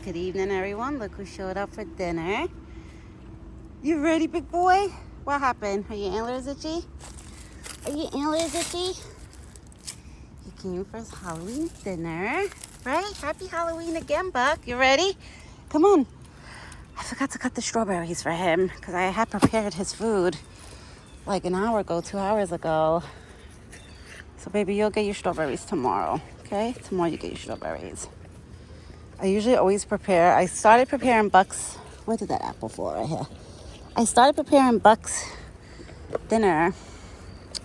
Good evening, everyone. Look who showed up for dinner. You ready, big boy? What happened? Are your antlers itchy? Are your antlers itchy? You came for Halloween dinner, right? Happy Halloween again, Buck. You ready? Come on. I forgot to cut the strawberries for him because I had prepared his food like an hour ago, 2 hours ago. So, baby, you'll get your strawberries tomorrow, okay? Tomorrow you get your strawberries. I usually always prepare. I started preparing Buck's. Where did that apple fall right here? I started preparing Buck's dinner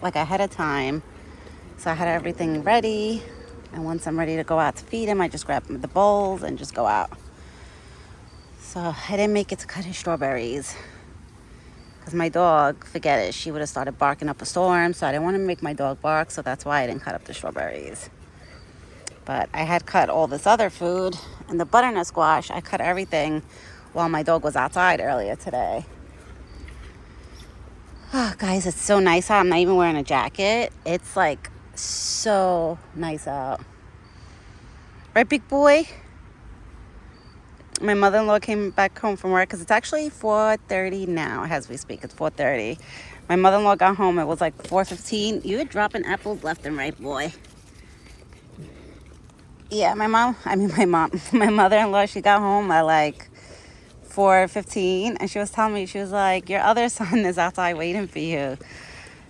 like ahead of time. So I had everything ready. And once I'm ready to go out to feed him, I just grab the bowls and just go out. So I didn't make it to cut his strawberries. Because my dog, forget it, she would have started barking up a storm. So I didn't want to make my dog bark. So that's why I didn't cut up the strawberries. But I had cut all this other food and the butternut squash. I cut everything while my dog was outside earlier today. Oh, guys, it's so nice out. I'm not even wearing a jacket. It's like so nice out. Right, big boy? My mother-in-law came back home from work because it's actually 4:30 now as we speak. It's 4:30. My mother-in-law got home. It was like 4:15. You were dropping apples left and right, boy. Yeah, my mother-in-law, she got home at like 4:15, and she was telling me, she was like, your other son is outside waiting for you.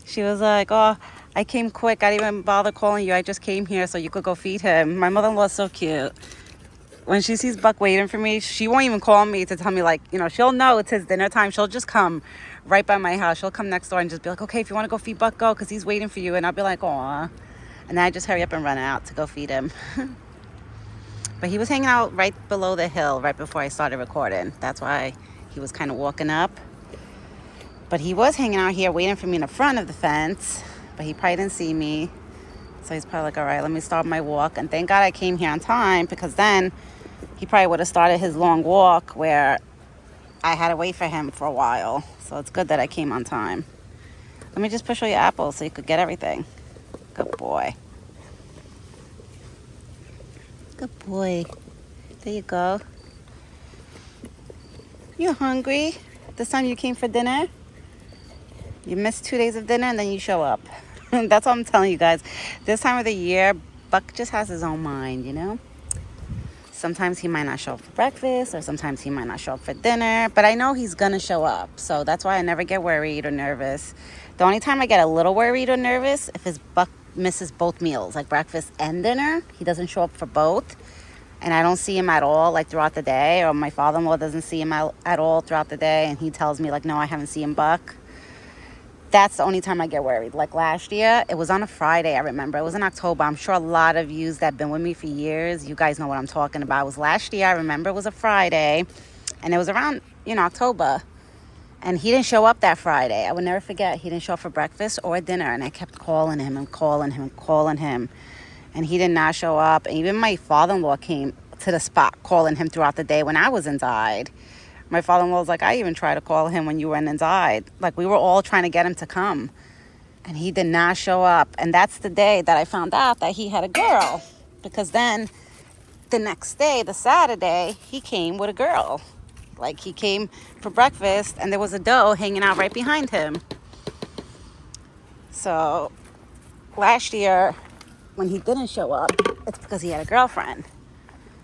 She was like, oh, I came quick. I didn't even bother calling you. I just came here so you could go feed him. My mother-in-law is so cute. When she sees Buck waiting for me, she won't even call me to tell me, like, you know, she'll know it's his dinner time. She'll just come right by my house. She'll come next door and just be like, okay, if you want to go feed Buck, go, because he's waiting for you. And I'll be like, aw. And then I just hurry up and run out to go feed him. But he was hanging out right below the hill right before I started recording. That's why he was kind of walking up. But he was hanging out here waiting for me in the front of the fence. But he probably didn't see me. So he's probably like, all right, let me start my walk. And thank God I came here on time, because then he probably would have started his long walk where I had to wait for him for a while. So it's good that I came on time. Let me just push all your apples so you could get everything. Good boy. Good boy. There you go. You hungry? This time you came for dinner? You missed 2 days of dinner and then you show up. That's what I'm telling you guys. This time of the year, Buck just has his own mind, you know? Sometimes he might not show up for breakfast, or sometimes he might not show up for dinner. But I know he's going to show up. So that's why I never get worried or nervous. The only time I get a little worried or nervous if his Buck misses both meals, like breakfast and dinner. He doesn't show up for both, and I don't see him at all, like, throughout the day, or my father-in-law doesn't see him at all throughout the day, and he tells me, like, no, I haven't seen Buck. That's the only time I get worried. Like last year, it was on a Friday, I remember. It was in October. I'm sure a lot of you that have been with me for years, you guys know what I'm talking about. It was last year, I remember. It was a Friday, and it was around, October. And he didn't show up that Friday. I would never forget. He didn't show up for breakfast or dinner. And I kept calling him and calling him and calling him. And he did not show up. And even my father-in-law came to the spot calling him throughout the day when I was inside. My father-in-law was like, I even tried to call him when you went inside. Like, we were all trying to get him to come. And he did not show up. And that's the day that I found out that he had a girl. Because then the next day, the Saturday, he came with a girl. Like, he came for breakfast, and there was a doe hanging out right behind him. So, last year, when he didn't show up, it's because he had a girlfriend.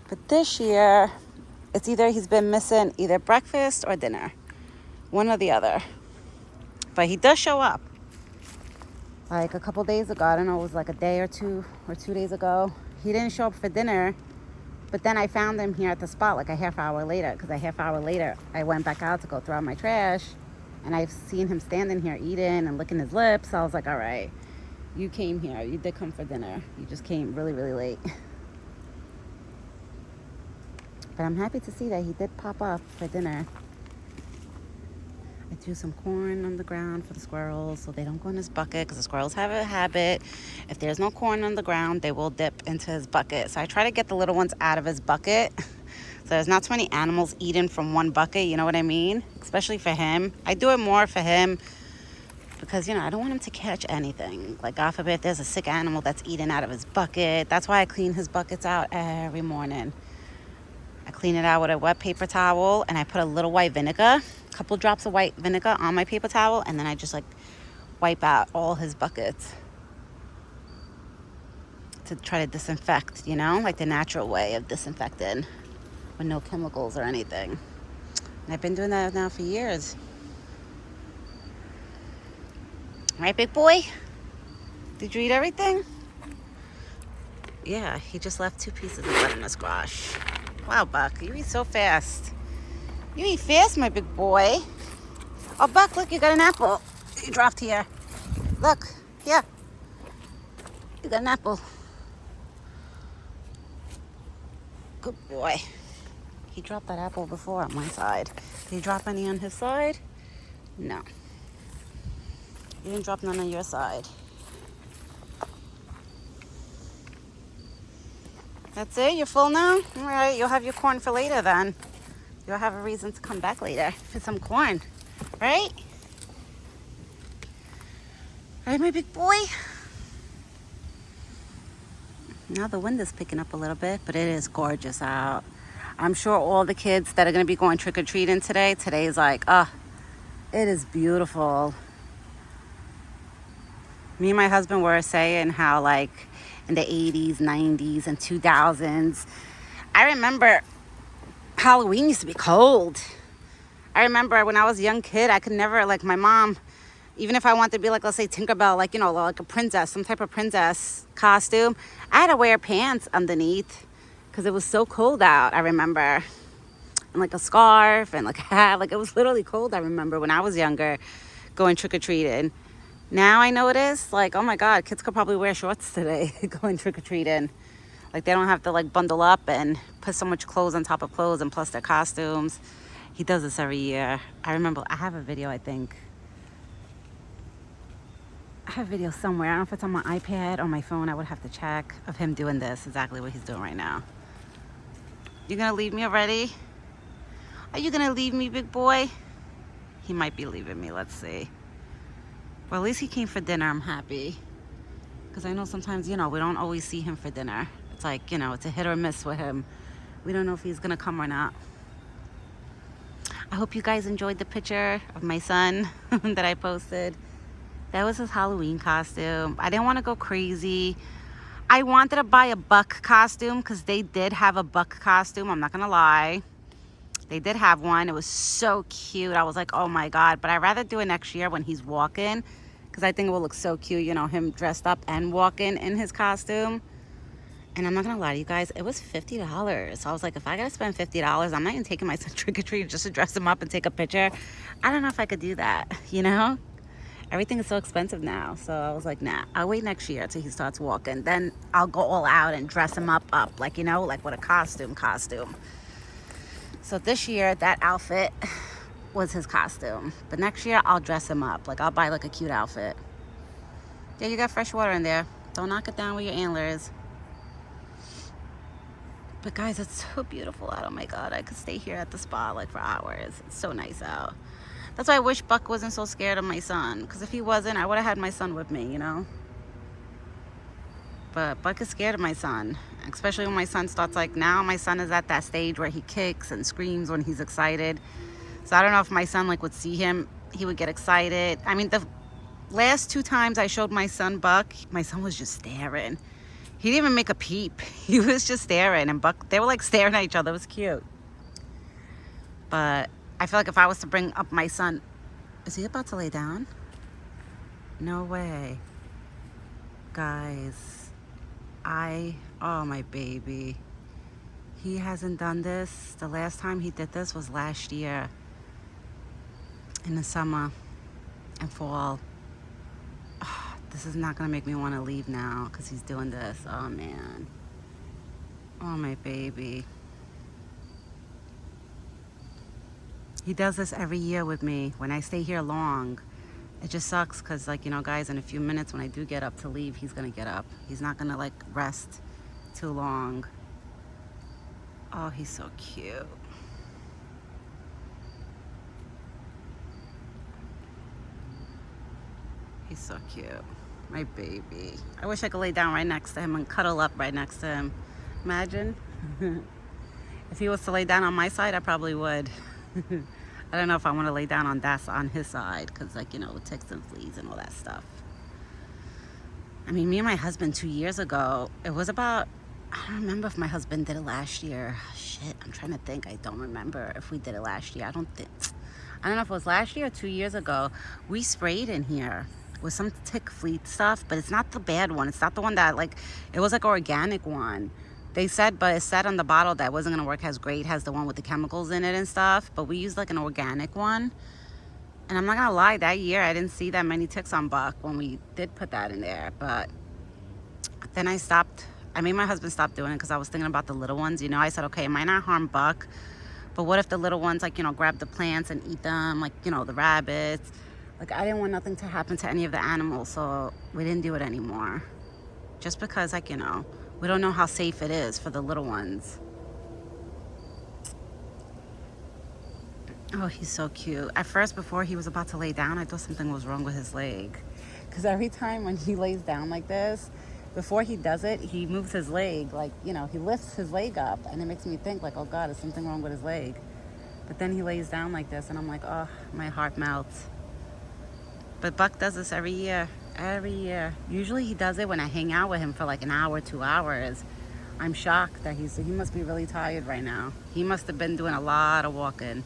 But this year, it's either he's been missing either breakfast or dinner. One or the other. But he does show up. Like, a couple days ago, I don't know, it was like a day or 2 days ago. He didn't show up for dinner. But then I found him here at the spot like a half hour later, because a half hour later, I went back out to go throw out my trash, and I've seen him standing here eating and licking his lips. So I was like, all right, you came here. You did come for dinner. You just came really, really late. But I'm happy to see that he did pop up for dinner. I threw some corn on the ground for the squirrels so they don't go in his bucket, because the squirrels have a habit. If there's no corn on the ground, they will dip into his bucket. So I try to get the little ones out of his bucket so there's not too many animals eating from one bucket, you know what I mean? Especially for him. I do it more for him because, I don't want him to catch anything. Like, God forbid, there's a sick animal that's eating out of his bucket. That's why I clean his buckets out every morning. I clean it out with a wet paper towel, and I put a little white vinegar, a couple drops of white vinegar on my paper towel, and then I just like wipe out all his buckets to try to disinfect, you know, like the natural way of disinfecting with no chemicals or anything. And I've been doing that now for years. Right, big boy? Did you eat everything? Yeah, he just left 2 pieces of butter in the squash. Wow, Buck, you eat so fast. You eat fast, my big boy. Oh, Buck, look, you got an apple. You dropped here. Look, here. You got an apple. Good boy. He dropped that apple before on my side. Did he drop any on his side? No. You didn't drop none on your side. That's it? You're full now? All right, you'll have your corn for later then. You'll have a reason to come back later for some corn. Right? Right, my big boy? Now the wind is picking up a little bit, but it is gorgeous out. I'm sure all the kids that are going to be going trick-or-treating today is like, it is beautiful. Me and my husband were saying how, like, in the 80s, 90s, and 2000s, I remember Halloween used to be cold. I remember when I was a young kid, I could never, like, my mom, even if I wanted to be like, let's say Tinkerbell, like, you know, like a princess, some type of princess costume, I had to wear pants underneath because it was so cold out, I remember. And like a scarf and like a hat, like it was literally cold, I remember when I was younger going trick-or-treating. Now I know it is, like, oh my God, kids could probably wear shorts today going trick-or-treating. Like they don't have to like bundle up and put so much clothes on top of clothes and plus their costumes. He does this every year. I remember, I have a video, I think. I have a video somewhere. I don't know if it's on my iPad or my phone. I would have to check of him doing this, exactly what he's doing right now. You gonna leave me already? Are you gonna leave me, big boy? He might be leaving me, let's see. Well, at least he came for dinner, I'm happy. Because I know sometimes, you know, we don't always see him for dinner. It's like, you know, it's a hit or miss with him. We don't know if he's gonna come or not. I hope you guys enjoyed the picture of my son that I posted. That was his Halloween costume. I didn't want to go crazy. I wanted to buy a Buck costume because they did have a Buck costume. I'm not going to lie. They did have one. It was so cute. I was like, oh my God. But I'd rather do it next year when he's walking because I think it will look so cute, you know, him dressed up and walking in his costume. And I'm not going to lie to you guys, it was $50. So I was like, if I got to spend $50, I'm not even taking my son trick-or-treat just to dress him up and take a picture. I don't know if I could do that, you know? Everything is so expensive now. So I was like, nah, I'll wait next year till he starts walking. Then I'll go all out and dress him up, like, you know, like with a costume. So this year, that outfit was his costume. But next year, I'll dress him up. Like, I'll buy like a cute outfit. Yeah, you got fresh water in there. Don't knock it down with your antlers. But guys, it's so beautiful out. Oh my God, I could stay here at the spa like for hours. It's so nice out. That's why I wish Buck wasn't so scared of my son. Because if he wasn't, I would have had my son with me, you know? But Buck is scared of my son. Especially when my son starts, like, now my son is at that stage where he kicks and screams when he's excited. So I don't know if my son, like, would see him, he would get excited. I mean, the last 2 times I showed my son Buck, my son was just staring. He didn't even make a peep. He was just staring. And Buck, they were like staring at each other. It was cute. But I feel like if I was to bring up my son, is he about to lay down? No way. Guys, oh my baby. He hasn't done this. The last time he did this was last year. In the summer and fall. This is not gonna make me want to leave now because he's doing this. Oh man. Oh my baby. He does this every year with me when I stay here long. It just sucks because, like, you know, guys, in a few minutes when I do get up to leave, he's gonna get up. He's not gonna like rest too long. Oh, he's so cute. He's so cute. My baby. I wish I could lay down right next to him and cuddle up right next to him. Imagine. If he was to lay down on my side, I probably would. I don't know if I want to lay down on his side because, like, with ticks and fleas and all that stuff. I mean, me and my husband 2 years ago, it was about, I don't remember if my husband did it last year. Shit, I'm trying to think. I don't remember if we did it last year. I don't know if it was last year or 2 years ago. We sprayed in here with some tick flea stuff, but it's not the bad one. It's not the one that, like, it was like an organic one. But it said on the bottle that it wasn't gonna work as great as the one with the chemicals in it and stuff. But we used like an organic one. And I'm not gonna lie, that year I didn't see that many ticks on Buck when we did put that in there. But then I made my husband stop doing it because I was thinking about the little ones. I said, okay, it might not harm Buck, but what if the little ones, like, grab the plants and eat them, like, the rabbits. Like, I didn't want nothing to happen to any of the animals, so we didn't do it anymore. Just because, like, we don't know how safe it is for the little ones. Oh, he's so cute. At first, before he was about to lay down, I thought something was wrong with his leg. Because every time when he lays down like this, before he does it, he moves his leg. Like, he lifts his leg up. And it makes me think, like, oh, God, is something wrong with his leg? But then he lays down like this, and I'm like, oh, my heart melts. But Buck does this every year. Every year. Usually he does it when I hang out with him for like an hour, 2 hours. I'm shocked that he must be really tired right now. He must have been doing a lot of walking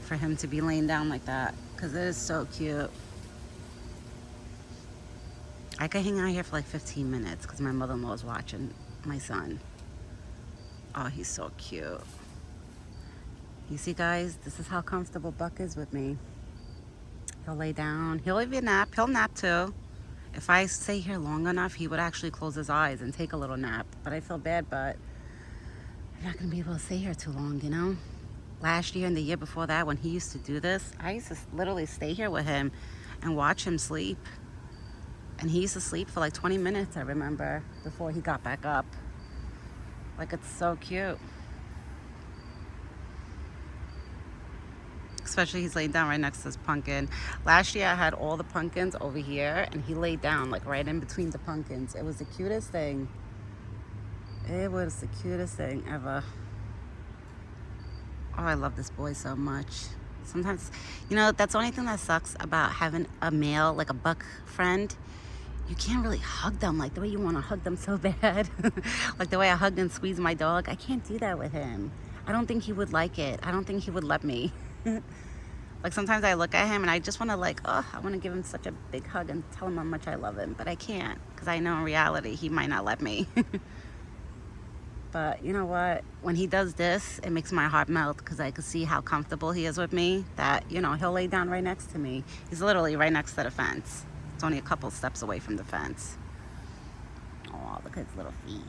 for him to be laying down like that, because it is so cute. I could hang out here for like 15 minutes because my mother-in-law is watching my son. Oh, he's so cute. You see, guys, this is how comfortable Buck is with me. He'll lay down. He'll even nap. He'll nap too. If I stay here long enough, he would actually close his eyes and take a little nap. But I feel bad, but I'm not going to be able to stay here too long, Last year and the year before that, when he used to do this, I used to literally stay here with him and watch him sleep. And he used to sleep for like 20 minutes, I remember, before he got back up. Like, it's so cute. Especially he's laying down right next to this pumpkin. Last year I had all the pumpkins over here, and he laid down like right in between the pumpkins. It was the cutest thing. It was the cutest thing ever. Oh, I love this boy so much. Sometimes, that's the only thing that sucks about having a male, like a Buck friend. You can't really hug them like the way you want to hug them so bad. Like the way I hugged and squeezed my dog. I can't do that with him. I don't think he would like it. I don't think he would let me. Like, sometimes I look at him and I just want to, like, I want to give him such a big hug and tell him how much I love him. But I can't, because I know in reality he might not let me. But you know what? When he does this, it makes my heart melt, because I can see how comfortable he is with me. That, he'll lay down right next to me. He's literally right next to the fence. It's only a couple steps away from the fence. Oh, look at his little feet.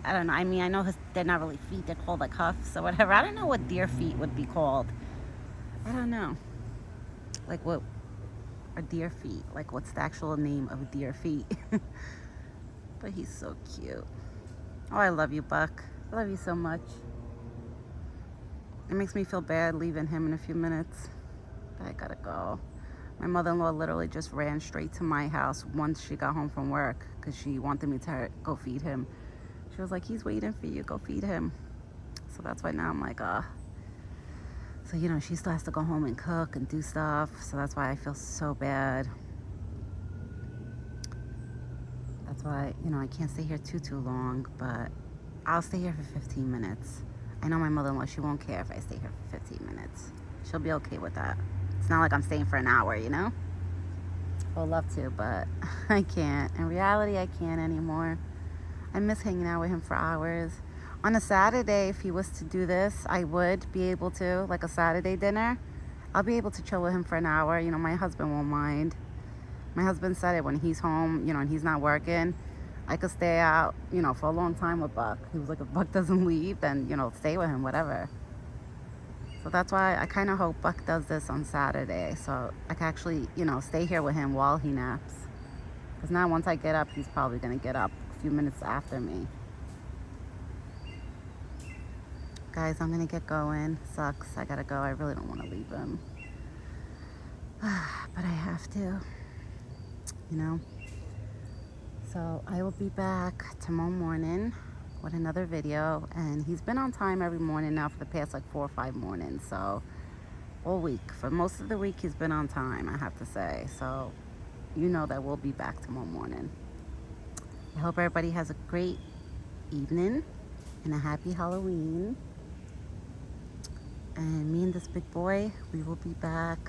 I don't know. I mean, I know they're not really feet. They're called like hoofs or whatever. I don't know what deer feet would be called. I don't know. Like, what are deer feet? Like, what's the actual name of deer feet? But he's so cute. Oh, I love you, Buck. I love you so much. It makes me feel bad leaving him in a few minutes. But I gotta go. My mother-in-law literally just ran straight to my house once she got home from work, because she wanted me to go feed him. She was like, he's waiting for you. Go feed him. So that's why now I'm like, So, she still has to go home and cook and do stuff. So that's why I feel so bad. That's why, I can't stay here too long. But I'll stay here for 15 minutes. I know my mother-in-law, she won't care if I stay here for 15 minutes. She'll be okay with that. It's not like I'm staying for an hour, I would love to, but I can't. In reality, I can't anymore. I miss hanging out with him for hours. On a Saturday, if he was to do this, I would be able to, like a Saturday dinner. I'll be able to chill with him for an hour. My husband won't mind. My husband said it when he's home, and he's not working. I could stay out, for a long time with Buck. He was like, if Buck doesn't leave, then, stay with him, whatever. So that's why I kind of hope Buck does this on Saturday. So I can actually, stay here with him while he naps. Because now once I get up, he's probably going to get up a few minutes after me. Guys, I'm going to get going. Sucks. I got to go. I really don't want to leave him. But I have to. So I will be back tomorrow morning with another video. And he's been on time every morning now for the past like 4 or 5 mornings. So all week, for most of the week, he's been on time, I have to say. So you know that we'll be back tomorrow morning. I hope everybody has a great evening and a happy Halloween. And me and this big boy, we will be back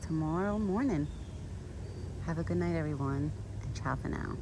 tomorrow morning. Have a good night, everyone, and ciao for now.